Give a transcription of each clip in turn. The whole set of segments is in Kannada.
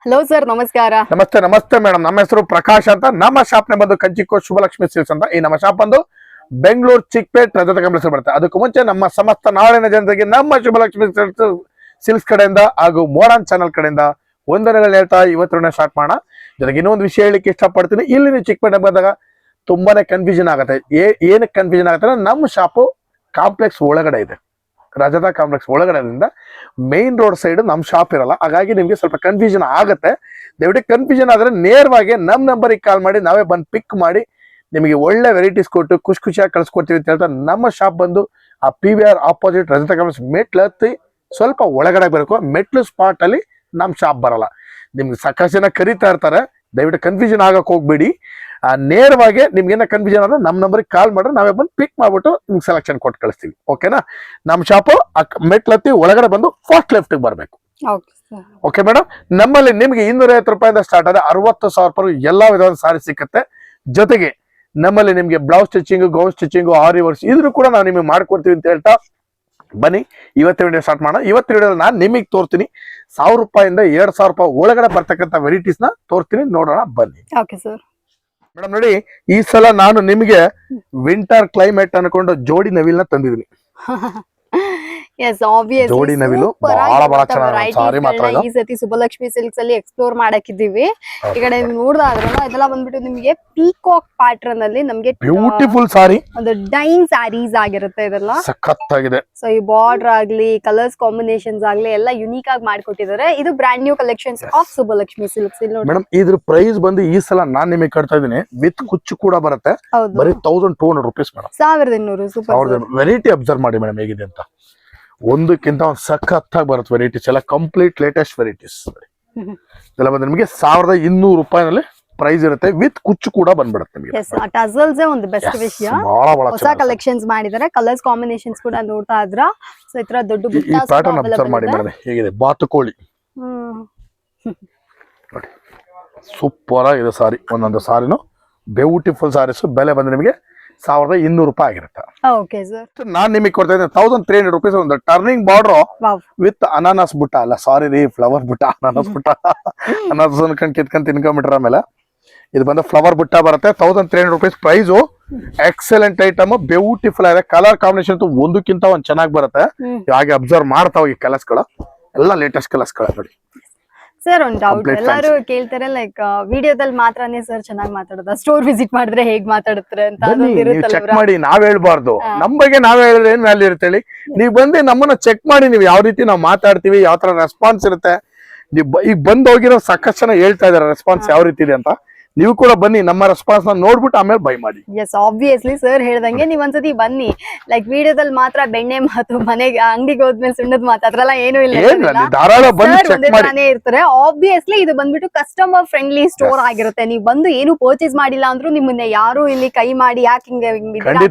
ಹಲೋ ಸರ್, ನಮಸ್ಕಾರ. ನಮಸ್ತೆ ನಮಸ್ತೆ ಮೇಡಮ್. ನಮ್ಮ ಹೆಸರು ಪ್ರಕಾಶ್ ಅಂತ. ನಮ್ಮ ಶಾಪ್ ನ ಬಂದು ಕಂಚಿಕೋ ಶುಭಲಕ್ಷ್ಮಿ ಸಿಲ್ಕ್ಸ್ ಅಂತ. ಈ ನಮ್ಮ ಶಾಪ್ ಬಂದು ಬೆಂಗಳೂರು ಚಿಕ್ಕಪೇಟ್ ರಜತ ಕಾಂಪ್ಲೆಕ್ಸ್ ಬರುತ್ತೆ. ಅದಕ್ಕೂ ಮುಂಚೆ ನಮ್ಮ ಸಮಸ್ತ ನಾಡಿನ ಜನತೆಗೆ ನಮ್ಮ ಶುಭಲಕ್ಷ್ಮಿ ಸಿಲ್ಕ್ಸ್ ಕಡೆಯಿಂದ ಹಾಗೂ ಮೋಡನ್ ಚಾನಲ್ ಕಡೆಯಿಂದ ವಂದನೆಗಳು ಹೇಳ್ತಾ ಇವತ್ತು ಸ್ಟಾರ್ಟ್ ಮಾಡೋಣ. ಜೊತೆಗೆ ಇನ್ನೊಂದು ವಿಷಯ ಹೇಳಿಕ್ಕೆ ಇಷ್ಟಪಡ್ತೀನಿ. ಇಲ್ಲಿ ನೀವು ಚಿಕ್ಕಪೇಟೆ ಬಂದಾಗ ತುಂಬಾನೇ ಕನ್ಫ್ಯೂಷನ್ ಆಗುತ್ತೆ. ಏನಕ್ಕೆ ಕನ್ಫ್ಯೂಷನ್ ಆಗುತ್ತೆ ಅಂದ್ರೆ ನಮ್ಮ ಶಾಪು ಕಾಂಪ್ಲೆಕ್ಸ್ ಒಳಗಡೆ ಇದೆ. ರಜತಾ ಕಾಂಪ್ಲೆಕ್ಸ್ ಒಳಗಡೆದಿಂದ ಮೇನ್ ರೋಡ್ ಸೈಡ್ ನಮ್ಮ ಶಾಪ್ ಇರಲ್ಲ. ಹಾಗಾಗಿ ನಿಮ್ಗೆ ಸ್ವಲ್ಪ ಕನ್ಫ್ಯೂಷನ್ ಆಗುತ್ತೆ. ದಯವಿಟ್ಟು ಕನ್ಫ್ಯೂಷನ್ ಆದ್ರೆ ನೇರವಾಗಿ ನಮ್ಮ ನಂಬರಿಗೆ ಕಾಲ್ ಮಾಡಿ ನಾವೇ ಬಂದು ಪಿಕ್ ಮಾಡಿ ನಿಮಗೆ ಒಳ್ಳೆ ವೆರೈಟೀಸ್ ಕೊಟ್ಟು ಖುಷಿಯಾಗಿ ಕಳ್ಸಿಕೊಡ್ತೀವಿ ಅಂತ ಹೇಳ್ತಾ ನಮ್ಮ ಶಾಪ್ ಬಂದು ಆ PVR ಆಪೋಸಿಟ್ ರಜತಾ ಕಾಂಪ್ಲೆಕ್ಸ್ ಮೆಟ್ಲು ಹತ್ತಿ ಸ್ವಲ್ಪ ಒಳಗಡೆ ಬರಬೇಕು. ಮೆಟ್ಲು ಸ್ಪಾಟ್ ಅಲ್ಲಿ ನಮ್ಮ ಶಾಪ್ ಬರಲ್ಲ. ನಿಮ್ಗೆ ಸಾಕಷ್ಟು ಜನ ಕರೀತಾ ಇರ್ತಾರೆ. ದಯವಿಟ್ಟು ಕನ್ಫ್ಯೂಷನ್ ಆಗಕ್ಕೆ ಹೋಗ್ಬೇಡಿ. ನೇರವಾಗಿ ನಿಮ್ಗೇನ ಕನ್ಫ್ಯೂಷನ್ ಆದ್ರೆ ನಮ್ಮ ನಂಬರಿಗೆ ಕಾಲ್ ಮಾಡ್ರೆ ನಾವೇ ಬಂದು ಪಿಕ್ ಮಾಡ್ಬಿಟ್ಟು ನಿಮ್ಗೆ ಸೆಲೆಕ್ಷನ್ ಕೊಟ್ಟು ಕಳಿಸ್ತೀವಿ. ಓಕೆನಾ? ನಮ್ಮ ಶಾಪು ಮೆಟ್ಲತ್ತಿ ಒಳಗಡೆ ಬಂದು ಫಸ್ಟ್ ಲೆಫ್ಟ್ ಬರಬೇಕು. Okay madam. ನಮ್ಮಲ್ಲಿ ನಿಮ್ಗೆ 250 ರೂಪಾಯಿಂದ ಸ್ಟಾರ್ಟ್ ಆದ್ರೆ 60,000 ರೂಪಾಯಿ ಎಲ್ಲಾ ವಿಧವಾದ ಸಾರಿ ಸಿಕ್ಕತ್ತೆ. ಜೊತೆಗೆ ನಮ್ಮಲ್ಲಿ ನಿಮ್ಗೆ ಬ್ಲೌಸ್ ಸ್ಟಿಚಿಂಗ್, ಗೌನ್ ಸ್ಟಿಚಿಂಗ್, ಆರಿ ವರ್ಕ್ಸ್ ಇದ್ರು ಕೂಡ ನಾವು ನಿಮಗೆ ಮಾಡ್ಕೊಡ್ತೀವಿ ಅಂತ ಹೇಳ್ತಾ ಬನ್ನಿ ಇವತ್ತಿನ ವಿಡಿಯೋ ಸ್ಟಾರ್ಟ್ ಮಾಡೋಣ. ಇವತ್ತಿನ ವಿಡಿಯೋ ನಾನು ನಿಮಗೆ ತೋರ್ತೀನಿ 1000 ರೂಪಾಯಿಂದ 2,000 ರೂಪಾಯಿ ಒಳಗಡೆ ಬರ್ತಕ್ಕಂಥ ವೆರೈಟೀಸ್ ನ ತೋರ್ತೀನಿ. ನೋಡೋಣ ಬನ್ನಿ. Okay sir. ಮೇಡಮ್ ನೋಡಿ, ಈ ಸಲ ನಾನು ನಿಮಗೆ ವಿಂಟರ್ ಕ್ಲೈಮೇಟ್ ಅನ್ಕೊಂಡು ಜೋಡಿ ನವಿಲ್ನ ತಂದಿದ್ದೀನಿ. ಎಸ್, ಆಬ್ವಿಯಸ್ಲಿ ಜೋಡಿ ನವಿಲು ಬಹಳ ಚೆನ್ನಾಗಿ ಸಾರಿ ಮಾತ್ರ ಈ ಸತಿ ಸುಬ್ಬಲಕ್ಷ್ಮಿ ಸಿಲ್ಕ್ಸ್ ಅಲ್ಲಿ ಎಕ್ಸ್ಪ್ಲೋರ್ ಮಾಡಕ್ಕಿದ್ದೀವಿ. ಈ ಕಡೆ ನೋಡಿದ್ರೆ ಇದೆಲ್ಲ ಬಂದ್ಬಿಟ್ಟು ನಿಮ್ಗೆ ಪೀಕಾಕ್ ಪ್ಯಾಟರ್ನ್ ಅಲ್ಲಿ ನಮ್ಗೆ ಬ್ಯೂಟಿಫುಲ್ ಸಾರಿ, ಒಂದು ಡೈನ್ ಸ್ಯಾರೀಸ್ ಆಗಿರುತ್ತೆ. ಇದೆಲ್ಲ ಸಖತ್ತಾಗಿದೆ. ಸೊ ಈ ಬಾರ್ಡರ್ ಆಗ್ಲಿ, ಕಲರ್ಸ್ ಕಾಂಬಿನೇಷನ್ಸ್ ಆಗ್ಲಿ ಎಲ್ಲ ಯುನೀಕ್ ಆಗಿ ಮಾಡ್ಕೊಟ್ಟಿದ್ದಾರೆ. ಇದು brand new collections of Subbulakshmi silks. ಇಲ್ಲಿ ನೋಡಿ ಮೇಡಮ್, ಇದ್ರ ಪ್ರೈಸ್ ಬಂದು ಈ ಸಲ ನಾನ್ ನಿಮಗೆ ಕಟ್ತಾ ಇದೀನಿ ವಿತ್ ಕುಚ್ಚು ಕೂಡ ಬರುತ್ತೆ. ಬರೀ 1200 rupees madam. 1200. Super. Variety observe ಮಾಡಿ ಮೇಡಮ್ ಹೇಗಿದೆ ಅಂತ. ಒಂದಕ್ಕಿಂತ ಒಂದು ಸಖತ್ತಾಗಿ ಬರುತ್ತೆ ವೆರೈಟೀಸ್ ಎಲ್ಲ. ಕಂಪ್ಲೀಟ್ ಲೇಟೆಸ್ಟ್ ವೆರೈಟೀಸ್ ಇದೆಲ್ಲ ಬಂದ್ರೆ ನಿಮಗೆ 1200 ರೂಪಾಯಿನಲ್ಲಿ ಪ್ರೈಸ್ ಇರುತ್ತೆ. ವಿತ್ ಕುಚ್ಚು ಕೂಡ ಬಂದ್ಬಿಡುತ್ತೆ ನಿಮಗೆ. ಟಸಲ್ಸ್ ಒಂದು ಬೆಸ್ಟ್ ವಿಷಯ. ಹೊಸ ಕಲೆಕ್ಷನ್ಸ್ ಮಾಡಿದ್ದಾರೆ. ಕಲರ್ಸ್ ಕಾಂಬಿನೇಷನ್ಸ್ ಕೂಡ ನೋಡ್ತಾ ಇದ್ರ. ಸೊ ಈ ತರ ದೊಡ್ಡ ಈ ಪ್ಯಾಟರ್ನ್ ಅಬ್ಸರ್ವ್ ಮಾಡಿ ಮೇಡಮ್ ಹೇಗಿದೆ. ಬಾತುಕೋಳಿ ನೋಡಿ, ಸೂಪರ್ ಆಗಿದೆ ಸಾರಿ. ಒಂದೊಂದು ಸಾರಿನು ಬ್ಯೂಟಿಫುಲ್ ಸಾರೀಸ್. ಬೆಲೆ ಬಂದ್ರೆ ನಿಮಗೆ 1200 ರೂಪಾಯಿ ಆಗಿರುತ್ತೆ. Okay sir. ನಾನ್ ನಿಮಗೆ ಕೊಡ್ತಾ ಇದ್ದೀನಿ 1300 ರೂಪೀಸ್. ಒಂದು ಟರ್ನಿಂಗ್ ಬಾರ್ಡರ್ ವಿತ್ ಅನಾನಸ್ ಬುಟ್ಟ. ಅಲ್ಲ ಸಾರಿ ರೀ, ಫ್ಲವರ್ ಬುಟ್ಟ. ಅನಾನಸ್ ಬುಟ್ಟ ಅನಾನಸ್ ಅನ್ಕೊಂಡ್ ಕಿತ್ಕೊಂಡ್ ತಿನ್ಕೊಂಡ್ಬಿಟ್ರ ಆಮೇಲೆ ಇದು ಬಂದು ಫ್ಲವರ್ ಬುಟ್ಟ ಬರುತ್ತೆ. 1300 rupees price. Excellent item, beautiful ಆಗಿದೆ. ಕಲರ್ ಕಾಂಬಿನೇಷನ್ ಒಂದಕ್ಕಿಂತ ಒಂದ್ ಚೆನ್ನಾಗಿ ಬರುತ್ತೆ. ಹಾಗೆ ಅಬ್ಸರ್ವ್ ಮಾಡ್ತಾವ ಈ ಕಲರ್ಸ್ ಗಳು ಎಲ್ಲ ಲೇಟೆಸ್ಟ್ ಕಲರ್ಸ್ ಗಳು ನೋಡಿ. ಸರ್, ಒಂದು ಡೌಟ್ ಎಲ್ಲರೂ ಕೇಳ್ತಾರೆ, ಲೈಕ್ ವಿಡಿಯೋದಲ್ಲಿ ಮಾತ್ರನೇ ಸರ್ ಚೆನ್ನಾಗಿ ಮಾತಾಡೋದ, ಸ್ಟೋರ್ ವಿಸಿಟ್ ಮಾಡಿದ್ರೆ ಹೇಗ್ ಮಾತಾಡುತ್ತಾರೆ ಅಂತ ಚೆಕ್ ಮಾಡಿ. ನಾವ್ ಹೇಳ್ಬಾರ್ದು, ನಮ್ ಬಗ್ಗೆ ನಾವ್ ಹೇಳಿದ್ರೆ ಏನ್ ವ್ಯಾಲ್ಯೂ ಇರುತ್ತೆ ಹೇಳಿ. ನೀವ್ ಬಂದು ನಮ್ಮನ್ನ ಚೆಕ್ ಮಾಡಿ, ನೀವು ಯಾವ ರೀತಿ ನಾವ್ ಮಾತಾಡ್ತೀವಿ, ಯಾವ ತರ ರೆಸ್ಪಾನ್ಸ್ ಇರುತ್ತೆ. ಈಗ ಬಂದ್ ಹೋಗಿರೋ ಸಾಕಷ್ಟು ಜನ ಹೇಳ್ತಾ ಇದಾರೆ ರೆಸ್ಪಾನ್ಸ್ ಯಾವ ರೀತಿ ಇದೆ ಅಂತ. ನೀವು ಕೂಡ ಬನ್ನಿ, ನಮ್ಮ ರೆಸ್ಪಾನ್ಸ್ ನ ನೋಡ್ಬಿಟ್ಟು ಆಮೇಲೆ ಬೈ ಮಾಡಿ. ಎಸ್, ಆಬ್ವಿಯಸ್ಲಿ ಸರ್ ಹೇಳ್ದಂಗೆ ನೀವ್ ಒಂದ್ಸತಿ ಬನ್ನಿ. ಲೈಕ್ ವಿಡಿಯೋದಲ್ಲಿ ಮಾತ್ರ ಬೆಣ್ಣೆ ಮಾತು, ಮನೆಗೆ ಅಂಗಡಿಗೆ ಹೋದ್ಮೇಲೆ ಸುಣ್ಣದ ಮಾತು ಅದ್ರೆಲ್ಲ ಏನೂ ಇಲ್ಲ. ಇರ್ತಾರೆ. ಆಬ್ವಿಯಸ್ಲಿ ಇದು ಬಂದ್ಬಿಟ್ಟು ಕಸ್ಟಮರ್ ಫ್ರೆಂಡ್ಲಿ ಸ್ಟೋರ್ ಆಗಿರುತ್ತೆ. ನೀವು ಬಂದು ಏನು ಪರ್ಚೇಸ್ ಮಾಡಿಲ್ಲ ಅಂದ್ರೂ ನಿಮ್ಮನ್ನ ಯಾರು ಇಲ್ಲಿ ಕೈ ಮಾಡಿ ಯಾಕೆ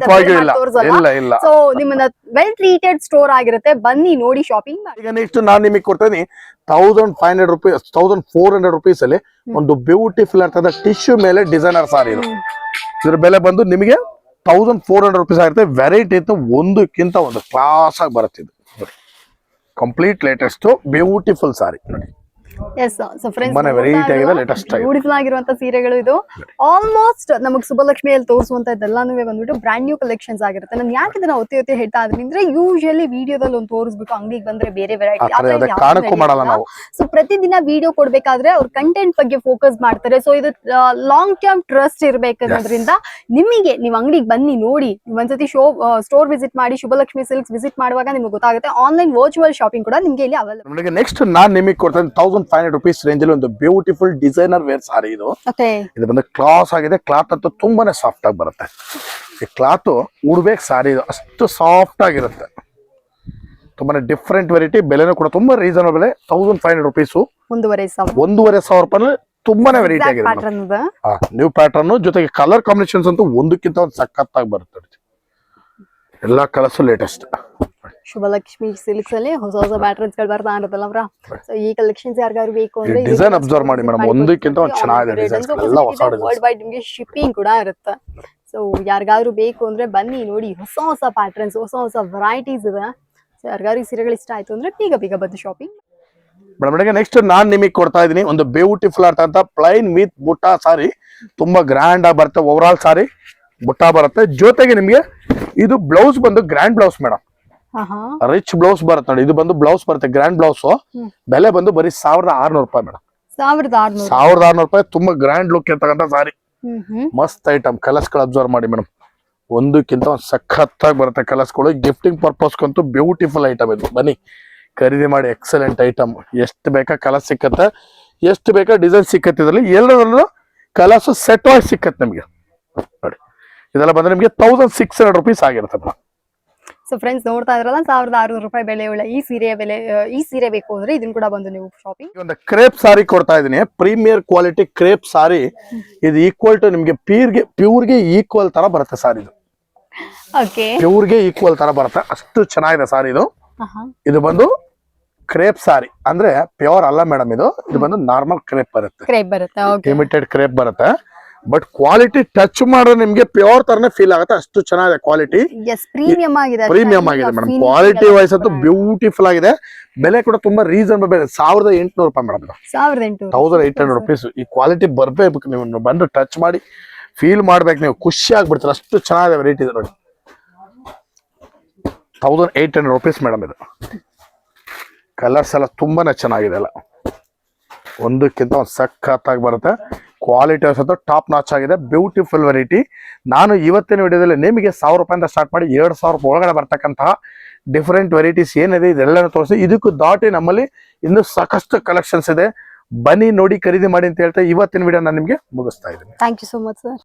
ತೋರ್ಸಲ್ಲ. ಸೊ ನಿಮ್ಮನ್ನ ವೆಲ್ ಟ್ರೀಟೆಡ್ ಸ್ಟೋರ್ ಆಗಿರುತ್ತೆ. ಬನ್ನಿ, ನೋಡಿ, ಶಾಪಿಂಗ್ ಮಾಡಿ. ಈಗ ನೆಕ್ಸ್ಟ್ ನಾನು ನಿಮಗೆ ಕೊಡ್ತೇನೆ 1500 ರೂಪೀಸ್, 1400 ರೂಪೀಸ್ ಅಲ್ಲಿ ಒಂದು ಬ್ಯೂಟಿಫುಲ್ ಆಗ್ತದ ಟಿಶ್ಯೂ ಮೇಲೆ ಡಿಸೈನರ್ ಸಾರಿ. ಇದ್ರ ಬೆಲೆ ಬಂದು ನಿಮಗೆ 1400 ರೂಪೀಸ್ ಆಗಿರುತ್ತೆ. ವೆರೈಟಿ ಇತ್ತು, ಒಂದಕ್ಕಿಂತ ಒಂದು ಕ್ಲಾಸ್ ಆಗಿ ಬರುತ್ತೆ. ಇದು ಕಂಪ್ಲೀಟ್ ಲೇಟೆಸ್ಟ್ ಬ್ಯೂಟಿಫುಲ್ ಸಾರಿ ನೋಡಿ. ಎಸ್, ಸೊ ಫ್ರೆಂಡ್ಸ್, ಬ್ಯೂಟಿಫುಲ್ ಆಗಿರುವಂತ ಸೀರೆಗಳು ಇದು ಆಲ್ಮೋಸ್ಟ್ ನಮಗ್ ಸುಬ್ಬಲಕ್ಷ್ಮಿಯಲ್ಲಿ ತೋರಿಸುವಂತದ್ದೆಲ್ಲಾನು ಬಂದ್ಬಿಟ್ಟು ಬ್ರಾಂಡ್ ನ್ಯೂ ಕಲೆಕ್ಷನ್ಸ್ ಆಗಿರುತ್ತೆ. ನಾನು ಯಾಕೆ ಇದನ್ನ ಒತ್ತಿ ಹೇಳ್ತಾ ಇದ್ದೀನಿ ಅಂದ್ರೆ, ಯೂಶಲಿ ವಿಡಿಯೋದಲ್ಲಿ ಒಂದು ತೋರಿಸ್ಬಿಟ್ಟು ಅಂಗಡಿಗೆ ಬಂದ್ರೆ ಬೇರೆ ವೆರೈಟಿ. ಸೊ ಪ್ರತಿದಿನ ವಿಡಿಯೋ ಕೊಡ್ಬೇಕಾದ್ರೆ ಅವ್ರ ಕಂಟೆಂಟ್ ಬಗ್ಗೆ ಫೋಕಸ್ ಮಾಡ್ತಾರೆ. ಸೊ ಇದು ಲಾಂಗ್ ಟರ್ಮ್ ಟ್ರಸ್ಟ್ ಇರ್ಬೇಕನ್ನೋದ್ರಿಂದ ನಿಮಗೆ ನೀವು ಅಂಗಡಿಗೆ ಬನ್ನಿ, ನೋಡಿ, ಒಂದ್ಸತಿ ಸ್ಟೋರ್ ವಿಸಿಟ್ ಮಾಡಿ, ಶುಭಲಕ್ಷ್ಮಿ ಸಿಲ್ಕ್ಸ್ ವಿಸಿಟ್ ಮಾಡುವಾಗ ನಿಮ್ಗೆ ಗೊತ್ತಾಗುತ್ತೆ. ಆನ್ಲೈನ್ ವರ್ಚುವಲ್ ಶಾಪಿಂಗ್ ಕೂಡ ನಿಮ್ಗೆ ಇಲ್ಲಿ ಅವೈಲೇಬಲ್. ನೆಕ್ಸ್ಟ್ ನಾನ್ ನಿಮಗೆ ಕೊಡ್ತೇನೆ 1500 ರೂಪೀಸ್ ರೇಂಜ್ ಅಲ್ಲಿ ಒಂದು ಬ್ಯೂಟಿಫುಲ್ ಡಿಸೈನರ್ ವೇರ್ ಸಾರಿ. ಇದು ಬಂದು ಕ್ಲಾಸ್ ಆಗಿದೆ. ಕ್ಲಾತ್ ಅಂತೂ ತುಂಬಾನೇ ಸಾಫ್ಟ್ ಆಗಿ ಬರುತ್ತೆ. ಈ ಕ್ಲಾತ್ ಉಡ್ಬೇಕು ಸಾರಿ, ಅಷ್ಟು ಸಾಫ್ಟ್ ಆಗಿರುತ್ತೆ. ತುಂಬಾನೇ ಡಿಫ್ರೆಂಟ್ ವೆರೈಟಿ. ಬೆಲೆನೂ ಕೂಡ ತುಂಬಾ ರೀಸನಬಲ್. 1500 ರೂಪೀಸ್, 1500 ರೂಪಾಯಿ. ತುಂಬಾನೇ ವೆರೈಟಿ ಆಗಿದೆ. ನ್ಯೂ ಪ್ಯಾಟರ್ನ್ ಜೊತೆಗೆ ಕಲರ್ ಕಾಂಬಿನೇಷನ್ಸ್ ಅಂತೂ ಒಂದಕ್ಕಿಂತ ಒಂದು ಸಖತ್ತಾಗಿ ಬರುತ್ತೆ. ಎಲ್ಲಾ ಕಲರ್ಸ್ ಲೇಟೆಸ್ಟ್. ಶುಭಲಕ್ಷ್ಮಿ ಸಿಲ್ಕ್ಸ್ ಅಲ್ಲಿ ಹೊಸ ಹೊಸ ಪ್ಯಾಟರ್ನ್ಸ್ ಗಳು ಬರ್ತಾ ಇರುತ್ತಲ್ಲ ಅವ್ರ. ಸೊ ಈ ಕಲೆಕ್ಷನ್ಸ್ ಯಾರಿಗಾರು ಬೇಕು ಅಂದ್ರೆ ಡಿಸೈನ್ ಅಬ್ಸರ್ವ್ ಮಾಡಿ ಮೇಡಮ್, ಒಂದಕ್ಕಿಂತ ಒಂದು ಚೆನ್ನಾಗಿದೆ ಡಿಸೈನ್ಸ್ ಎಲ್ಲ ಹೊಸ ಡಿಸೈನ್ಸ್. ವರ್ಲ್ಡ್ ವೈಡ್ ನಿಮಗೆ ಶಿಪ್ಪಿಂಗ್ ಕೂಡ ಇರುತ್ತೆ. ಸೊ ಯಾರಿಗಾರು ಬೇಕು ಅಂದ್ರೆ ಬನ್ನಿ, ನೋಡಿ, ಹೊಸ ಹೊಸ ಪ್ಯಾಟರ್ನ್ಸ್, ಹೊಸ ಹೊಸ ವೆರೈಟೀಸ್ ಇದೆ. ಸೊ ಯಾರಿಗಾರು ಈ ಸೀರೆಗಳು ಇಷ್ಟ ಆಯ್ತು ಅಂದ್ರೆ ಬೇಗ ಬಂದು ಶಾಪಿಂಗ್. ಮೇಡಮ್ ನೆಕ್ಸ್ಟ್ ನಾನ್ ನಿಮಗೆ ಕೊಡ್ತಾ ಇದೀನಿ ಒಂದು ಬ್ಯೂಟಿಫುಲ್ ಅಂತ ಪ್ಲೈನ್ ವಿತ್ ಬುಟ್ಟ ಸಾರಿ, ತುಂಬಾ ಗ್ರ್ಯಾಂಡ್ ಆಗಿ ಬರುತ್ತೆ. ಓವರ್ ಆಲ್ ಸಾರಿ ಬುಟ್ಟ ಬರುತ್ತೆ, ಜೊತೆಗೆ ನಿಮ್ಗೆ ಇದು ಬ್ಲೌಸ್ ಬಂದು grand blouse madam, rich blouse ಬರುತ್ತೆ ನೋಡಿ. ಇದು ಬಂದು ಬ್ಲೌಸ್ ಬರುತ್ತೆ ಗ್ರ್ಯಾಂಡ್ ಬ್ಲೌಸ್, ಬೆಲೆ ಬಂದು ಬರೀ 1600 ರೂಪಾಯಿ ಮೇಡಮ್. 1600 ರೂಪಾಯಿ, ತುಂಬಾ ಗ್ರ್ಯಾಂಡ್ ಲುಕ್ ಇರ್ತಕ್ಕಂಥ ಸಾರಿ, ಮಸ್ತ್ ಐಟಮ್. ಕಲರ್ಸ್ ಗಳು ಅಬ್ಸರ್ವ್ ಮಾಡಿ ಮೇಡಮ್, ಒಂದಕ್ಕಿಂತ ಒಂದು ಸಖತ್ತಾಗಿ ಬರುತ್ತೆ ಕಲರ್ಸ್ಗಳು. ಗಿಫ್ಟಿಂಗ್ ಪರ್ಪಸ್ಗಂತೂ ಬ್ಯೂಟಿಫುಲ್ ಐಟಮ್ ಇದು. ಬನ್ನಿ ಖರೀದಿ ಮಾಡಿ, ಎಕ್ಸಲೆಂಟ್ ಐಟಮ್. ಎಷ್ಟು ಬೇಕಾ ಕಲರ್ ಸಿಕ್ಕತ್ತೆ, ಎಷ್ಟು ಬೇಕಾ ಡಿಸೈನ್ ಸಿಕ್ಕತ್ತೆ. ಇದರಲ್ಲಿ ಎಲ್ಲರಲ್ಲೂ ಕಲರ್ಸ್ ಸೆಟ್ ಆಗಿ ಸಿಕ್ಕತ್ತೆ ನಿಮ್ಗೆ ನೋಡಿ. ಇದೆಲ್ಲ ಬಂದ್ರೆ ನಿಮ್ಗೆ 1600 ರೂಪೀಸ್ ಆಗಿರುತ್ತೆ ಮೇಡಮ್. ಸೊ ಫ್ರೆಂಡ್ಸ್ ನೋಡ್ತಾ ಇದ್ರಲ್ಲ 1600 ರೂಪಾಯಿ ಬೆಲೆ ಉಳ್ಳ ಈ ಸೀರೆ ಬೇಕು ಅಂದ್ರೆ ಇದನ್ನ ಕೂಡ ಬಂದು ನೀವು ಶಾಪಿಂಗ್. ಒಂದು ಕ್ರೇಪ್ ಸಾರಿ ಕೊಡ್ತಾ ಇದೀನಿ, ಪ್ರೀಮಿಯರ್ ಕ್ವಾಲಿಟಿ ಕ್ರೇಪ್ ಸಾರಿ. ಇದು ಈಕ್ವಲ್ ಟು ನಿಮ್ಗೆ ಪ್ಯೂರ್ಗೆ ಈಕ್ವಲ್ ತರ ಬರುತ್ತೆ ಸಾರಿ. ಇದು ಪ್ಯೂರ್ಗೆ ಈಕ್ವಲ್ ತರ ಬರುತ್ತೆ, ಅಷ್ಟು ಚೆನ್ನಾಗಿದೆ ಸಾರಿ ಇದು. ಇದು ಬಂದು ಕ್ರೇಪ್ ಸಾರಿ ಅಂದ್ರೆ ಪ್ಯೂರ್ ಅಲ್ಲ ಮೇಡಮ್, ಇದು ಬಂದು ನಾರ್ಮಲ್ ಕ್ರೇಪ್ ಬರುತ್ತೆ, ಇಮಿಟೆಡ್ ಕ್ರೇಪ್ ಬರುತ್ತೆ. ಬಟ್ ಕ್ವಾಲಿಟಿ ಟಚ್ ಮಾಡಿದ್ರೆ ನಿಮ್ಗೆ ಪ್ಯೂರ್ ತರನೇ ಫೀಲ್ ಆಗುತ್ತೆ, ಅಷ್ಟು ಚೆನ್ನಾಗಿದೆ ಕ್ವಾಲಿಟಿ. ಪ್ರೀಮಿಯಂ ಆಗಿದೆ ಮೇಡಮ್, ಕ್ವಾಲಿಟಿ ವೈಸ್ ಅಂತೂ ಬ್ಯೂಟಿಫುಲ್ ಆಗಿದೆ. ಬೆಲೆ ಕೂಡ ತುಂಬಾ ರೀಸನಬಲ್ ಬೆಲೆ, 1800 ರೂಪಾಯಿ ಮೇಡಮ್. 1800 ರೂಪೀಸ್. ಈ ಕ್ವಾಲಿಟಿ ಬರ್ಬೇಕು, ನೀವು ಬಂದು ಟಚ್ ಮಾಡಿ ಫೀಲ್ ಮಾಡ್ಬೇಕು, ನೀವು ಖುಷಿ ಆಗ್ಬಿಡ್ತೀರ, ಅಷ್ಟು ಚೆನ್ನಾಗಿದೆ ವೆರೈಟಿ ಇದೆ ನೋಡಿ. 1800 ರೂಪೀಸ್ ಮೇಡಮ್. ಇದು ಕಲರ್ಸ್ ಎಲ್ಲ ತುಂಬಾನೇ ಚೆನ್ನಾಗಿದೆ, ಅಲ್ಲ ಒಂದಕ್ಕಿಂತ ಒಂದು ಸಖತ್ತಾಗಿ ಬರುತ್ತೆ. ಕ್ವಾಲಿಟಿ ಅನ್ಸುತ್ತೆ ಟಾಪ್ ನಾಚ್ ಆಗಿದೆ, ಬ್ಯೂಟಿಫುಲ್ ವೆರೈಟಿ. ನಾನು ಇವತ್ತಿನ ವಿಡಿಯೋದಲ್ಲಿ ನಿಮಗೆ 1000 ರೂಪಾಯಿಂದ ಸ್ಟಾರ್ಟ್ ಮಾಡಿ 2000 ರೂಪಾಯಿ ಒಳಗಡೆ ಬರ್ತಕ್ಕಂತಹ ಡಿಫರೆಂಟ್ ವೆರೈಟೀಸ್ ಏನಿದೆ ಇದೆಲ್ಲನೂ ತೋರಿಸಿ. ಇದಕ್ಕೂ ದಾಟಿ ನಮ್ಮಲ್ಲಿ ಇನ್ನೂ ಸಾಕಷ್ಟು ಕಲೆಕ್ಷನ್ಸ್ ಇದೆ, ಬನ್ನಿ ನೋಡಿ ಖರೀದಿ ಮಾಡಿ ಅಂತ ಹೇಳ್ತಾ ಇವತ್ತಿನ ವಿಡಿಯೋ ನಾನು ನಿಮಗೆ ಮುಗಿಸ್ತಾ ಇದ್ದೀನಿ. Thank you so much sir.